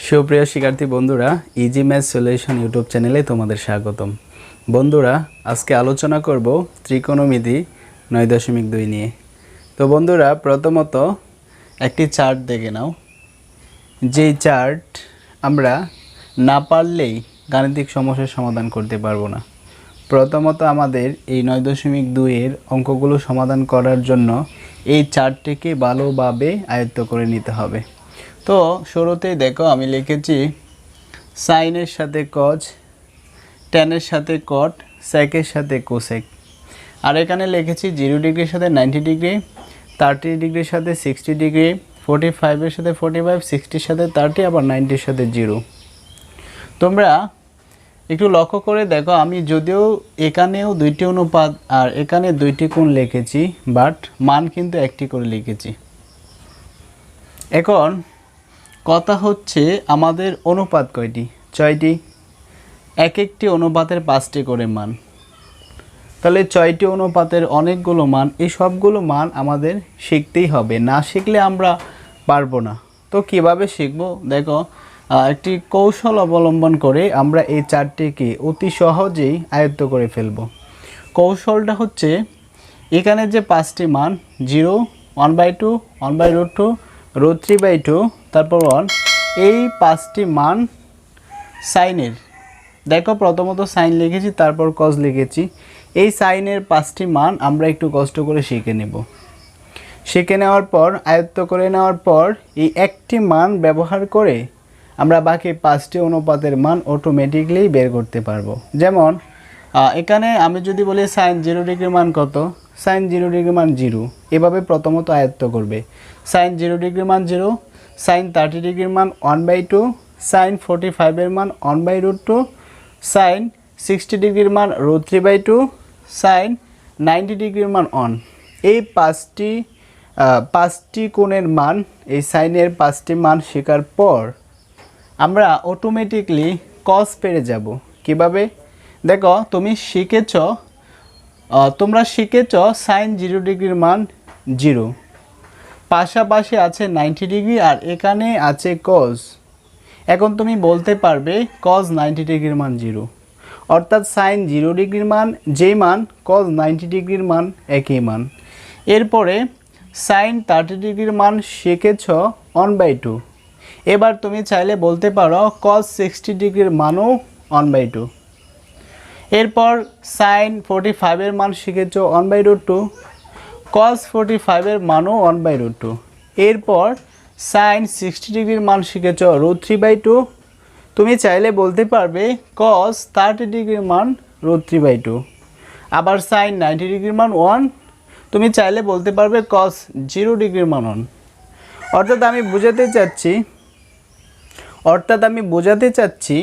সুপ্রিয় শিক্ষার্থী বন্ধুরা, ইজি ম্যাথ সলিউশন ইউটিউব চ্যানেলে তোমাদের স্বাগতম। বন্ধুরা, আজকে আলোচনা করব ত্রিকোণমিতি 9.2 নিয়ে। তো বন্ধুরা, প্রথমত একটি চার্ট দেখে নাও। যেই চার্ট আমরা না পারলেই গাণিতিক সমস্যার সমাধান করতে পারবো না। প্রথমত আমাদের এই 9.2 এর অঙ্কগুলো সমাধান করার জন্য এই চার্টটিকে ভালোভাবে আয়ত্ত করে নিতে হবে। তো শুরুতেই দেখো, আমি লিখেছি সাইনের সাথে কজ, ট্যানের সাথে কট, সেকের সাথে কোসেক। আর এখানে লিখেছি 0 ডিগ্রির সাথে 90 ডিগ্রি, 30 ডিগ্রির সাথে 60 ডিগ্রি, 45-এর সাথে 45, 60-র সাথে 30, আবার 90-র সাথে 0। তোমরা একটু লক্ষ্য করে দেখো, আমি যদিও এখানেও দুইটি অনুপাত আর এখানে দুইটি কোণ লিখেছি, বাট মান কিন্তু একটি করে লিখেছি। এখন কথা হচ্ছে, আমাদের অনুপাত কয়টি? 6টি। এক একটি অনুপাতের 5টি করে মান। তাহলে 6টি অনুপাতের অনেকগুলো মান, এই সবগুলো মান আমাদের শিখতেই হবে, না শিখলে আমরা পারবো না। তো কিভাবে শিখব? দেখো, একটি কৌশল অবলম্বন করে আমরা এই চার্টটিকে অতি সহজেই আয়ত্ত করে ফেলব। কৌশলটা হচ্ছে, এখানে যে 5টি মান 0, 1/2, 1/√2, √3/2, তারপর 1, এই 5টি মান সাইনের। দেখো, প্রথমত সাইন লিখেছি, তারপর কজ লিখেছি। এই সাইনের 5টি মান আমরা একটু কষ্ট করে শিখে নেব। শিখে নেওয়ার পর, আয়ত্ত করে নেওয়ার পর, এই একটি মান ব্যবহার করে আমরা বাকি 5টি অনুপাতের মান অটোমেটিকলি বের করতে পারবো। যেমন এখানে আমি যদি বলি সাইন 0 ডিগ্রির মান কত, সাইন 0 ডিগ্রির মান 0, এভাবে প্রথমত আয়ত্ত করবে। সাইন 0 ডিগ্রির মান 0, সাইন 30 ডিগ্রির মান 1/2, সাইন 45-এর মান 1/√2, সাইন 60 ডিগ্রির মান √3/2, সাইন 90 ডিগ্রির মান 1। এই 5টি কোণের মান, এই সাইনের 5টি মান শেখার পর আমরা অটোমেটিকলি কস পেরে যাব। কিভাবে? দেখো, তোমরা শিখেছ সাইন 0 ডিগ্রির মান 0, পাশাপাশি আছে 90 ডিগ্রি, আর এখানে আছে কজ। এখন তুমি বলতে পারবে কজ 90 ডিগ্রির মান 0, অর্থাৎ সাইন 0 ডিগ্রির মান যেই মান, কজ 90 ডিগ্রির মান একই মান। এরপরে সাইন 30 ডিগ্রির মান শিখেছ 1/2। এবার তুমি চাইলে বলতে পারো কজ 60 ডিগ্রির মানও 1/2। এরপর সাইন 45-এর মান শিখেছ 1/√2, কজ 45-এর মানও 1/√2। এরপর সাইন 60 ডিগ্রির মান শিখেছ √3/2। তুমি চাইলে বলতে পারবে কজ 30 ডিগ্রির মান √3/2। আবার সাইন 90 ডিগ্রির মান 1, তুমি চাইলে বলতে পারবে কজ 0 ডিগ্রির মান 1। অর্থাৎ আমি বোঝাতে চাচ্ছি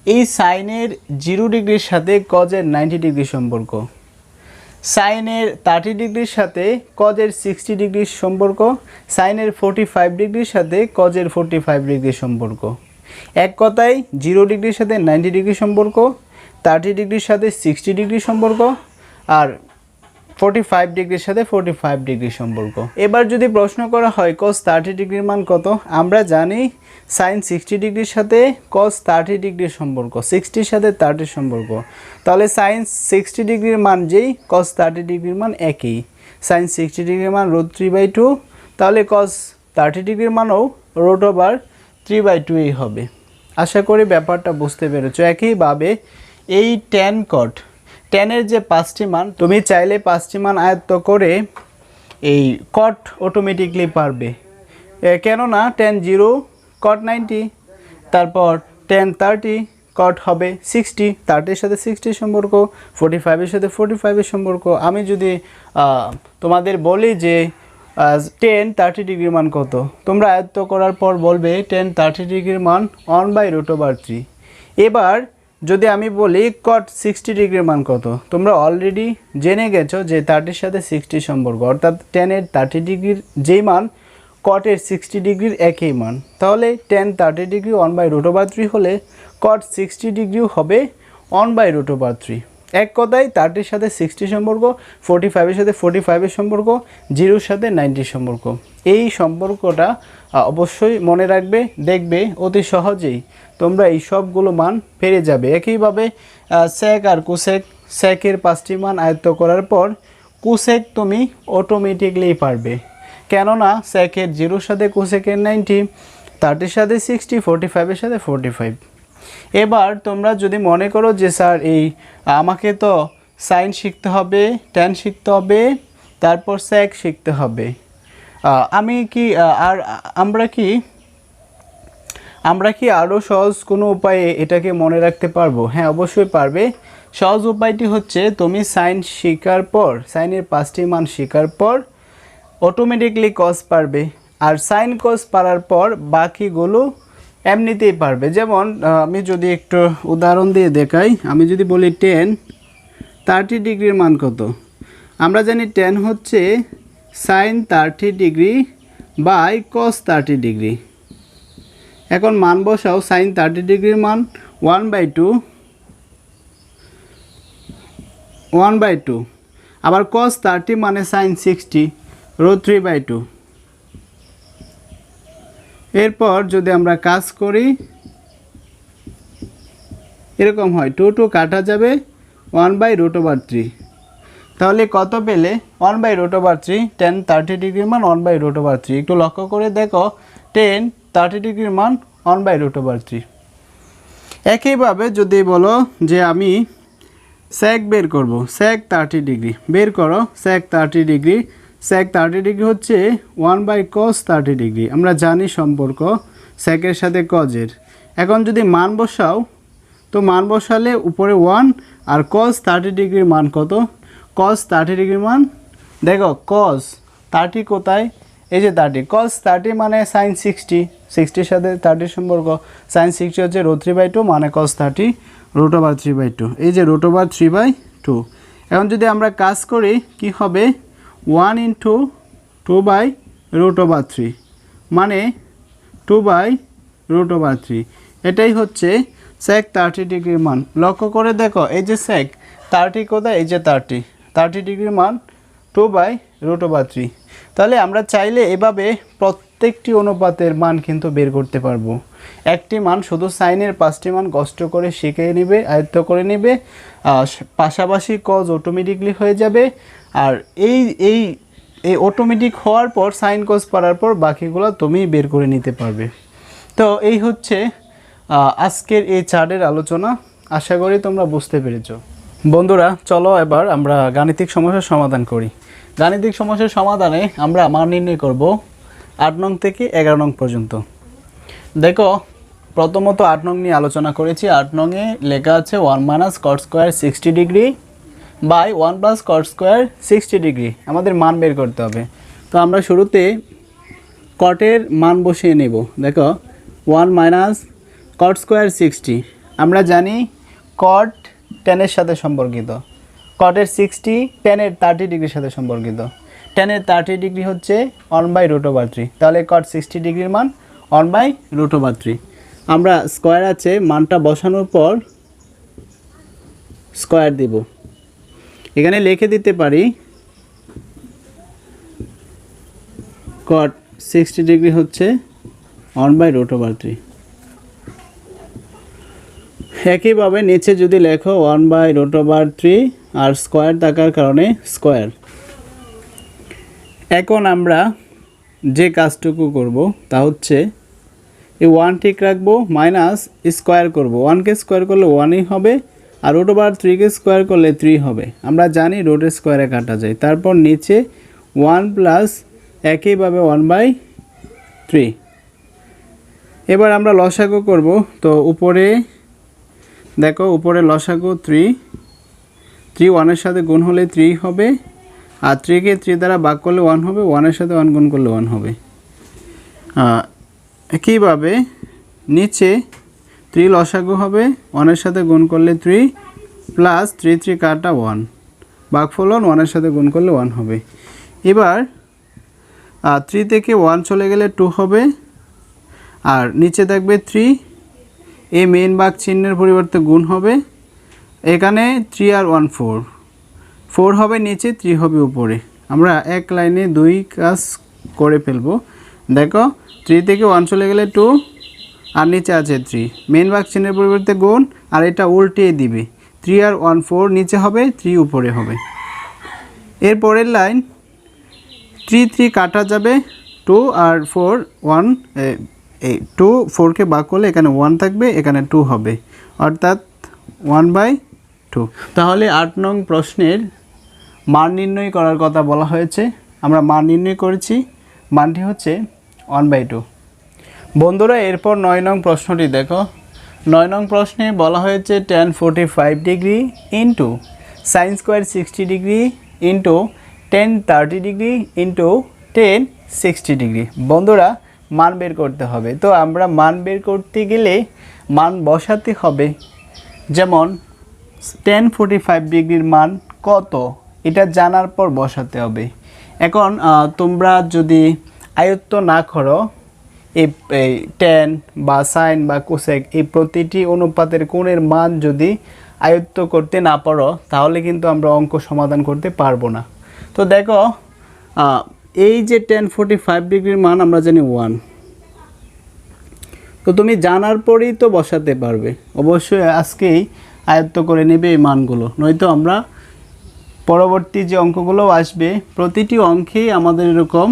এই সাইনের 0 ডিগ্রির সাথে কজের 90 ডিগ্রি সম্পর্ক, সাইনের 30 ডিগ্রির সাথে কজের 60 ডিগ্রির সম্পর্ক, সাইনের 45 ডিগ্রির সাথে কজের 45 ডিগ্রির সম্পর্ক। এক কথায় 0 ডিগ্রির সাথে 90 ডিগ্রি সম্পর্ক, 30 ডিগ্রির সাথে 60 ডিগ্রি সম্পর্ক, আর 45 ডিগ্রির সাথে 45 ডিগ্রি সম্পর্ক। এবার যদি প্রশ্ন করা হয় কস 30 ডিগ্রির মান কত, আমরা জানি সাইন 60 ডিগ্রির সাথে কস 30 ডিগ্রির সম্পর্ক, 60-র সাথে 30 সম্পর্ক। তাহলে সাইন 60 ডিগ্রির মান যেই, কস 30 ডিগ্রির মান একই। সাইন 60 ডিগ্রির মান √3/2, তাহলে কস 30 ডিগ্রির মানও √3/2 হবে। আশা করি ব্যাপারটা বুঝতে পেরেছো। একইভাবে এই ট্যান কট, ট্যানের যে 5টি মান, তুমি চাইলে 5টি মান আয়ত্ত করে এই কট অটোমেটিকলি পারবে। কেননা ট্যান 0 কট 90, তারপর ট্যান 30 কট হবে 60, 30-এর সাথে 60 সম্পর্ক, 45-এর সাথে 45-এর সম্পর্ক। আমি যদি তোমাদের বলি যে ট্যান 30 ডিগ্রির মান কত, তোমরা আয়ত্ত করার পর বলবে ট্যান 30 ডিগ্রির মান 1/√3। এবার যদি আমি বলি কট 60 ডিগ্রির মান কত, তোমরা অলরেডি জেনে গেছো যে 30-এর সাথে 60 সম্পর্ক, অর্থাৎ ট্যানের 30 ডিগ্রির যেই মান, কটের 60 ডিগ্রির একই মান। তাহলে ট্যান 30 ডিগ্রি 1/√3 হলে কট 60 ডিগ্রিও হবে 1/√3। এক কথায় 30-এর সাথে 60 সম্পর্ক, 45-এর সাথে 45-এর সম্পর্ক, 0-এর সাথে 90 সম্পর্ক। এই সম্পর্কটা অবশ্যই মনে রাখবে, দেখবে অতি সহজেই তোমরা এই সবগুলো মান পেরে যাবে। একইভাবে সেক আর কুসেক, সেকের 5টি মান আয়ত্ত করার পর কুসেক তুমি অটোমেটিকলি পারবে, কেননা সেকের 0-এর সাথে কুসেকের 90, 30-এর সাথে 60, 45-এর সাথে 45। এবার তোমরা যদি মনে করো যে স্যার এই আমাকে তো সাইন শিখতে হবে, ট্যান শিখতে হবে, তারপর সেক শিখতে হবে, আমি কি আর আমরা কি আরও সহজ কোনো উপায়ে এটাকে মনে রাখতে পারবো? হ্যাঁ, অবশ্যই পারবে। সহজ উপায়টি হচ্ছে তুমি সাইন শেখার পর, সাইনের 5টি মান শেখার পর অটোমেটিকলি কস পারবে, আর সাইন কস পারার পর বাকিগুলো এমনিতেই পারবে। যেমন আমি যদি একটু উদাহরণ দিয়ে দেখাই, আমি যদি বলি 10, 30 ডিগ্রির মান কত? আমরা জানি 10 হচ্ছে sine 30 degree by cos 30 degree. এখন মান বসাও, সাইন 30 ডিগ্রির মান 1/2, আবার কস 30 মানে সাইন 60, √3/2। এরপর যদি আমরা কাজ করি এরকম হয়, 2 কাটা যাবে, 1/√3। তাহলে কত পেলে? 1/√3। 10 30 ডিগ্রির মান 1/√3। একটু লক্ষ্য করে দেখো, 10 30 ডিগ্রির মান 1/√3। একইভাবে যদি বলো যে আমি সেক বের করব, সেক 30 ডিগ্রি বের করো, সেক 30 ডিগ্রি, সেক 30 ডিগ্রি হচ্ছে 1/cos 30 ডিগ্রি। আমরা জানি সম্পর্ক সেকের সাথে কজের। এখন যদি মান বসাও, তো মান বসালে উপরে 1, আর cos 30 ডিগ্রির মান কত? cos 30 ডিগ্রির মান দেখো, cos 30 কোথায়? এই যে 30, cos 30 মানে সাইন 60, 60-এর সাথে 30 সম্পর্ক, সাইন 60 হচ্ছে √3/2 মানে cos 30 √3/2, এই যে √3/2। এখন যদি আমরা কাজ করি কি হবে? 1 × 2/√3 মানে 2/√3। এটাই হচ্ছে সেক 30 ডিগ্রির মান। লক্ষ্য করে দেখো, এই যে সেক 30 কোথায়? এই যে 30 ডিগ্রির মান 2/√3। তাহলে আমরা চাইলে এভাবে প্রত্যেকটি অনুপাতের মান কিন্তু বের করতে পারবো। একটি মান শুধু সাইনের 5টি মান কষ্ট করে শিখে নেবে, আয়ত্ত করে নেবে, পাশাপাশি কজ অটোমেটিকলি হয়ে যাবে। আর এই অটোমেটিক হওয়ার পর সাইন কজ পারার পর বাকিগুলো তুমি বের করে নিতে পারবে। তো এই হচ্ছে আজকের এই চার্টের আলোচনা। আশা করি তোমরা বুঝতে পেরেছো। বন্ধুরা, চলো এবার আমরা গাণিতিক সমস্যার সমাধান করি। গাণিতিক সমস্যার সমাধানে আমরা মান নির্ণয় করব 8 নং থেকে 11 নং পর্যন্ত। দেখো, প্রথমত 8 নং নিয়ে আলোচনা করেছি। 8 নংয়ে লেখা আছে 1 - cot square 60 degree by 1 + cot square 60 degree. আমাদের মান বের করতে হবে। তো আমরা শুরুতে কটের মান বসিয়ে নেব। দেখো, 1 - cot স্কোয়ার 60। আমরা জানি কট 10-এর সাথে সম্পর্কিত, কটের 60 10-এর 30 ডিগ্রির সাথে সম্পর্কিত। 10-এর 30 ডিগ্রি হচ্ছে 1/√3। তাহলে কট 60 ডিগ্রির মান 1/√3। আমরা স্কোয়ার আছে, মানটা বসানোর পর স্কোয়ার দিব। এখানে লিখে দিতে পারি কট 60 ডিগ্রি হচ্ছে 1/√3। একইভাবে নিচে যদি লেখো 1/√3 আর স্কোয়ার থাকার কারণে স্কোয়ার। এখন আমরা যে কাজটুকু করব তা হচ্ছে এই 1 ঠিক রাখবো, মাইনাস স্কোয়ার করব। 1কে স্কোয়ার করলে 1ই হবে, আর √3কে স্কোয়ার করলে 3 হবে। আমরা জানি রুটের স্কোয়ারে কাটা যায়। তারপর নিচে 1 প্লাস একইভাবে 1/3। এবার আমরা লসাগু করব। তো উপরে দেখো, উপরে লসাগু 3 1-এর সাথে গুণ হলে 3 হবে, আর 3কে 3 দ্বারা ভাগ করলে 1 হবে, 1-এর সাথে 1 গুণ করলে 1 হবে। একইভাবে নিচে 3 লসাগু হবে, 1-এর সাথে গুণ করলে 3 প্লাস 3 3 কাটা 1, ভাগফল 1-এর সাথে গুণ করলে 1 হবে। এবার 3 থেকে 1 চলে গেলে 2 হবে, আর নিচে থাকবে 3। এই মেইন ভাগ চিহ্নের পরিবর্তে গুণ হবে, এখানে 3 আর 1 4, 4 হবে নিচে, 3 হবে উপরে। আমরা এক লাইনে 2 কাজ করে ফেলবো। দেখো 3 থেকে 1 চলে গেলে 2 আর নিচে আছে 3, মেন ভাগ চিহ্নের পরিবর্তে গুণ, আর এটা উল্টিয়ে দিবে, 3 আর 1 4 নিচে হবে, 3 উপরে হবে। এর পরের লাইন 3 3 কাটা যাবে, 2 আর 4 1, এই 2 4কে ভাগ করলে এখানে 1 থাকবে, এখানে 2 হবে, অর্থাৎ 1/2। তাহলে 8 নং প্রশ্নের মান নির্ণয় করার কথা বলা হয়েছে, আমরা মান নির্ণয় করেছি, মানটি হচ্ছে 1/2। বন্ধুরা এরপর 9 নং প্রশ্নটি দেখো। 9 নং প্রশ্নে বলা হয়েছে tan 45 degree into sin square 60 degree into tan 30 degree into tan 60 degree. বন্ধুরা মান বের করতে হবে। তো আমরা মান বের করতে গেলে মান বসাতে হবে। যেমন tan 45 ডিগ্রির মান কত, এটা জানার পর বসাতে হবে। এখন তোমরা যদি আয়ত্ত না করো, এই ট্যান বা সাইন বা কোসেক এই প্রতিটি অনুপাতের কোণের মান যদি আয়ত্ত করতে না পারো, তাহলে কিন্তু আমরা অঙ্ক সমাধান করতে পারবো না। তো দেখো এই যে tan 45 ডিগ্রির মান আমরা জানি 1, তো তুমি জানার পরেই তো বসাতে পারবে। অবশ্যই আজকেই আয়ত্ত করে নেবে এই মানগুলো, নয়তো আমরা পরবর্তী যে অঙ্কগুলো আসবে প্রতিটি অঙ্কেই আমাদের এরকম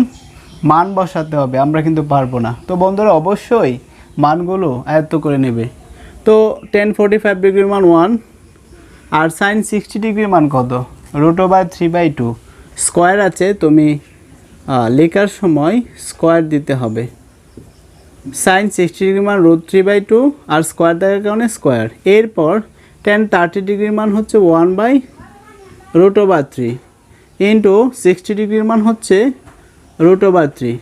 মান বসাতে হবে, আমরা কিন্তু পারবো না। তো বন্ধুরা অবশ্যই মানগুলো আয়ত্ত করে নেবে। তো tan 45 ডিগ্রির মান 1, আর sin 60 ডিগ্রির মান কত, √3/2। স্কোয়ার আছে, তুমি লেখার সময় স্কোয়ার দিতে হবে। sin 60 ডিগ্রির মান √3/2 আর স্কোয়ার দেওয়ার কারণে স্কোয়ার। এরপর tan 30 ডিগ্রির মান হচ্ছে 1/√3 ইন্টু 60 ডিগ্রির মান হচ্ছে √3।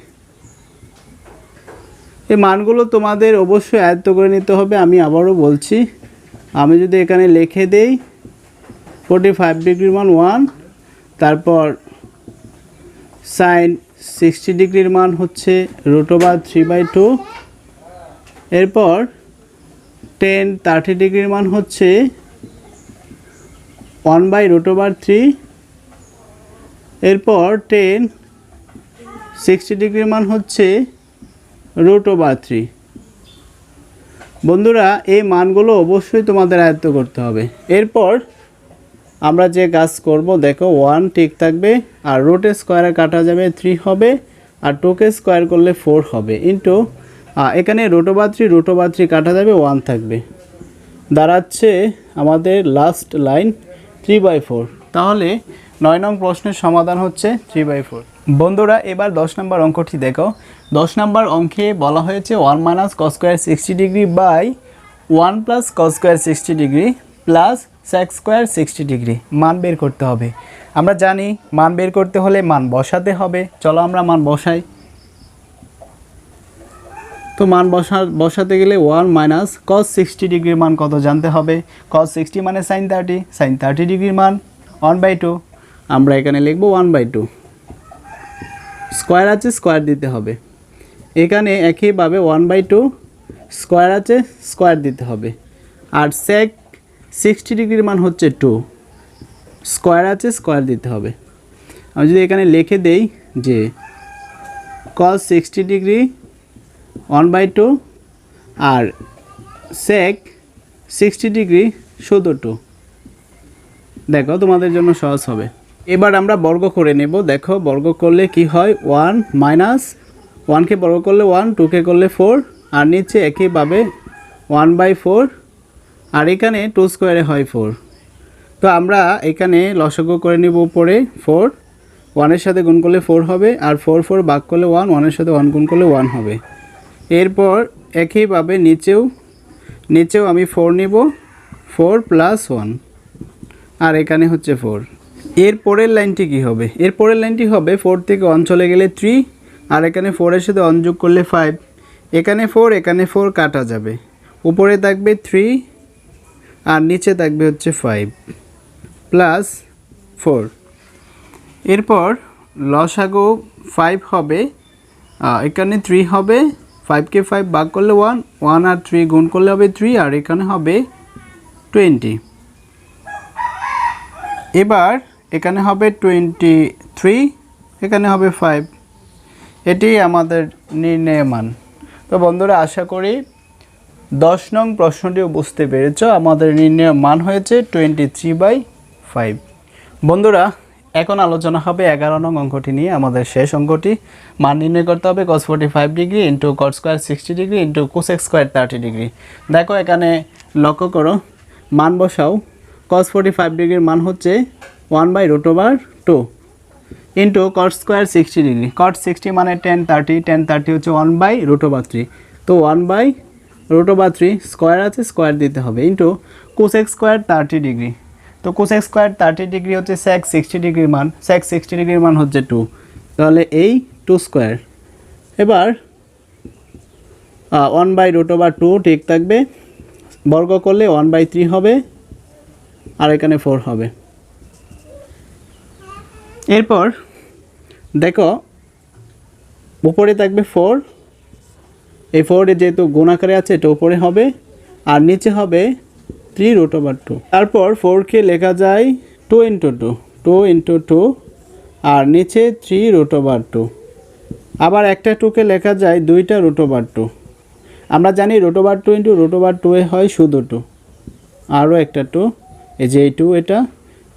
এই মানগুলো তোমাদের অবশ্যই আয়ত্ত করে নিতে হবে। আমি আবারও বলছি, আমি যদি এখানে লিখে দেই 45 ডিগ্রির মান 1, তারপর sin 60 ডিগ্রির মান হচ্ছে √3/2, এরপর tan 30 ডিগ্রির মান হচ্ছে 1/√3, এরপর tan 60 ডিগ্রির মান হচ্ছে √3। বন্ধুরা এই মানগুলো অবশ্যই তোমাদের আয়ত্ত করতে হবে। এরপর আমরা যে কাজ করব, দেখো 1 ঠিক থাকবে, আর রুট স্কোয়ারে কাটা যাবে 3 হবে, আর 2কে স্কোয়ার করলে 4 হবে, ইন্টু এখানে √3 কাটা যাবে, 1 থাকবে, দাঁড়াচ্ছে আমাদের লাস্ট লাইন 3/4। তাহলে 9 নং প্রশ্নের সমাধান হচ্ছে 3/4। বন্ধুরা এবার 10 নম্বর অঙ্কটি দেখো। 10 নম্বর অঙ্কে বলা হয়েছে 1 - cos square 60 degree by 1 + cos square 60 degree plus sec square 60 degree মান বের করতে হবে। আমরা জানি মান বের করতে হলে মান বসাতে হবে। চলো আমরা মান বসাই। তো মান বসাতে গেলে 1 - cos 60 ডিগ্রির মান কত জানতে হবে। cos 60 মানে sin 30, sin 30 ডিগ্রির মান 1/2, আমরা এখানে লিখব 1/2। স্কোয়ার আছে, স্কোয়ার দিতে হবে। এখানে একইভাবে 1/2 স্কোয়ার আছে, স্কোয়ার দিতে হবে। আর sec 60 ডিগ্রির মান হচ্ছে 2, স্কোয়ার আছে, স্কোয়ার দিতে হবে। আমি যদি এখানে লিখে দেই যে cos 60 ডিগ্রি 1/2 আর sec 60 ডিগ্রি শুধু 2, দেখো তোমাদের জন্য সহজ হবে। এবার আমরা বর্গ করে নেব। দেখো বর্গ করলে কি হয়, 1 - 1কে বর্গ করলে 1, 2কে করলে 4, আর নিচে একইভাবে 1/4, আর এখানে 2 স্কোয়ারে হয় 4। তো আমরা এখানে লসাগু করে নেব উপরে 4, 1-এর সাথে গুণ করলে 4 হবে, আর 4 ভাগ করলে 1, 1-এর সাথে 1 গুণ করলে 1 হবে। এরপর একইভাবে নিচেও আমি 4 নিব, 4 + 1, আর এখানে হচ্ছে 4। এর পরের লাইনটি কি হবে, এর পরের লাইনটি হবে 4 থেকে 1 চলে গেলে 3, আর এখানে 4-এর সাথে 1 যোগ করলে 5, এখানে 4 এখানে 4 কাটা যাবে, উপরে থাকবে 3 আর নিচে থাকবে হচ্ছে 5 + 4। এরপর লসাগু 5 হবে, এখানে 3 হবে, 5কে 5 ভাগ করলে 1, 1 আর 3 গুণ করলে হবে 3, আর এখানে হবে 20। এবার এখানে হবে 23, এখানে হবে 5। এটি আমাদের নির্ণয় মান। তো বন্ধুরা আশা করি 10 নং প্রশ্নটিও বুঝতে পেরেছো। আমাদের নির্ণয় মান হয়েছে 23/5। বন্ধুরা এখন আলোচনা হবে 11 নং অঙ্কটি নিয়ে। আমাদের শেষ অঙ্কটি মান নির্ণয় করতে হবে cos 45 degree into cot square 60 degree into cosec square 30 degree. দেখো এখানে লক্ষ্য করো, মান বসাও। cos 45 ডিগ্রির মান হচ্ছে 1/√2 into cot square 60 degree. cot 60 মানে tan 30 হচ্ছে 1/√3। তো 1/√3 স্কোয়ার আছে, স্কোয়ার দিতে হবে, ইন্টু cosec স্কোয়ার 30 ডিগ্রি। তো cosec স্কোয়ার 30 ডিগ্রি হচ্ছে sec 60 ডিগ্রির মান, sec 60 ডিগ্রির মান হচ্ছে 2, তাহলে এই 2 স্কোয়ার। এবার 1/√2 ঠিক থাকবে, বর্গ করলে 1/3 হবে, আর এখানে 4 হবে। এরপর দেখো উপরে থাকবে 4, এই 4 যেহেতু গুণ আকারে আছে এটা উপরে হবে, আর নিচে হবে 3√2। তারপর 4কে লেখা যায় 2 × 2, আর নিচে 3√2। আবার একটা 2কে লেখা যায় 2টা √2। আমরা জানি √2 × √2 হয় শুধু 2, আরও একটা 2, এই যে এই 2 এটা,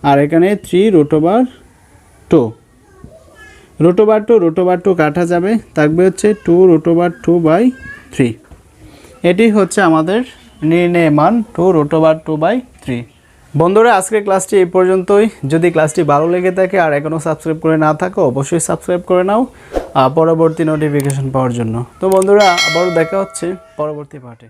আর এখানে 3√2। √2 কাটা যাবে, থাকবে হচ্ছে 2√2/3। এটি হচ্ছে আমাদের নির্ণয় মান 2√2/3। বন্ধুরা আজকের ক্লাসটি এই পর্যন্তই। যদি ক্লাসটি ভালো লেগে থাকে আর এখনও সাবস্ক্রাইব করে না থাকো অবশ্যই সাবস্ক্রাইব করে নাও পরবর্তী নোটিফিকেশন পাওয়ার জন্য। তো বন্ধুরা আবারও দেখা হচ্ছে পরবর্তী পার্টে।